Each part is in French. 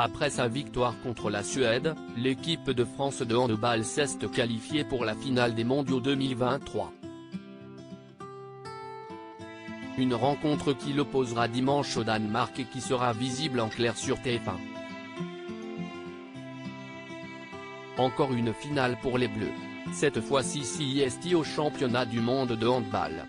Après sa victoire contre la Suède, l'équipe de France de handball s'est qualifiée pour la finale des mondiaux 2023. Une rencontre qui l'opposera dimanche au Danemark et qui sera visible en clair sur TF1. Encore une finale pour les Bleus. Cette fois-ci CIST au championnat du monde de handball.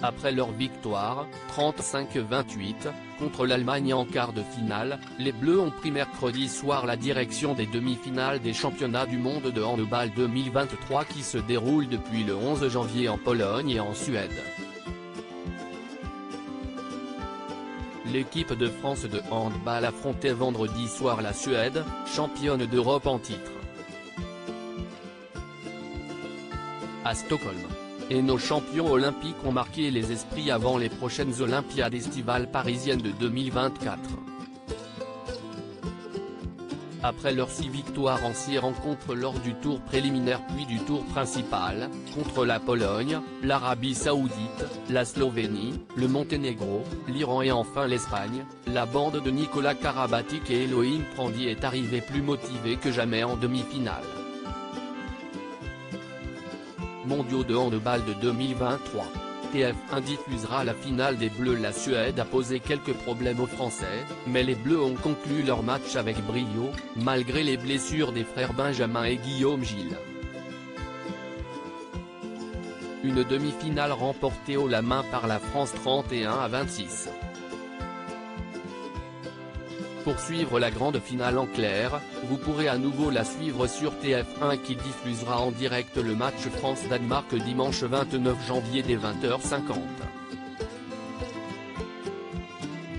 Après leur victoire, 35-28, contre l'Allemagne en quart de finale, les Bleus ont pris mercredi soir la direction des demi-finales des championnats du monde de handball 2023 qui se déroulent depuis le 11 janvier en Pologne et en Suède. L'équipe de France de handball affrontait vendredi soir la Suède, championne d'Europe en titre. À Stockholm. Et nos champions olympiques ont marqué les esprits avant les prochaines Olympiades estivales parisiennes de 2024. Après leurs 6 victoires en 6 rencontres lors du tour préliminaire puis du tour principal, contre la Pologne, l'Arabie Saoudite, la Slovénie, le Monténégro, l'Iran et enfin l'Espagne, la bande de Nicolas Karabatic et Elohim Prandi est arrivée plus motivée que jamais en demi-finale. Mondiaux de handball de 2023. TF1 diffusera la finale des Bleus. La Suède a posé quelques problèmes aux Français, mais les Bleus ont conclu leur match avec brio, malgré les blessures des frères Benjamin et Guillaume Gilles. Une demi-finale remportée haut la main par la France 31-26. Pour suivre la grande finale en clair, vous pourrez à nouveau la suivre sur TF1 qui diffusera en direct le match France-Danemark dimanche 29 janvier dès 20h50.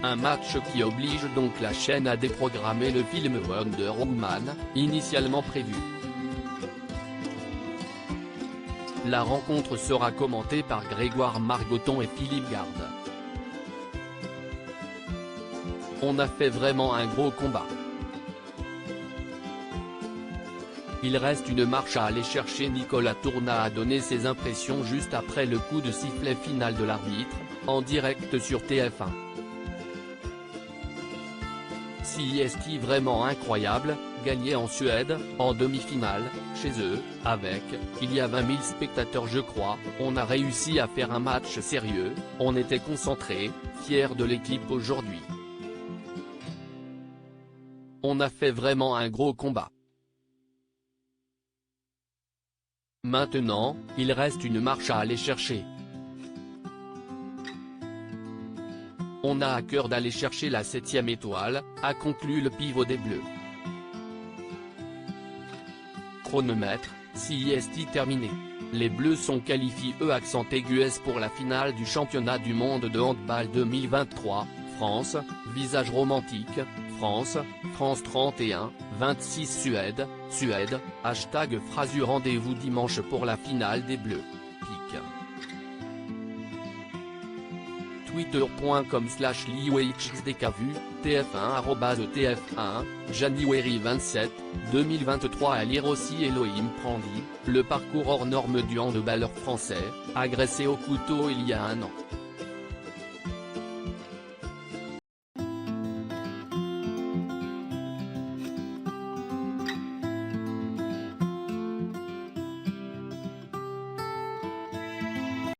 Un match qui oblige donc la chaîne à déprogrammer le film Wonder Woman, initialement prévu. La rencontre sera commentée par Grégoire Margoton et Philippe Garde. On a fait vraiment un gros combat. Il reste une marche à aller chercher. Nicolas Tournat a donné ses impressions juste après le coup de sifflet final de l'arbitre, en direct sur TF1. CIST vraiment incroyable, gagné en Suède, en demi-finale, chez eux, avec, il y a 20 000 spectateurs je crois, on a réussi à faire un match sérieux, on était concentrés, fiers de l'équipe aujourd'hui. On a fait vraiment un gros combat. Maintenant, il reste une marche à aller chercher. On a à cœur d'aller chercher la 7e étoile, a conclu le pivot des Bleus. Chronomètre, CIST terminé. Les Bleus sont qualifiés accent aigu S pour la finale du championnat du monde de handball 2023, France, visage romantique, France, France 31-26 Suède, Suède, #Frasu. Rendez-vous dimanche pour la finale des Bleus. Pic. Twitter.com/liweixdkvu, TF1 @TF1, January 27, 2023. À lire aussi Elohim Prandi, le parcours hors norme du handballeur français, agressé au couteau il y a un an.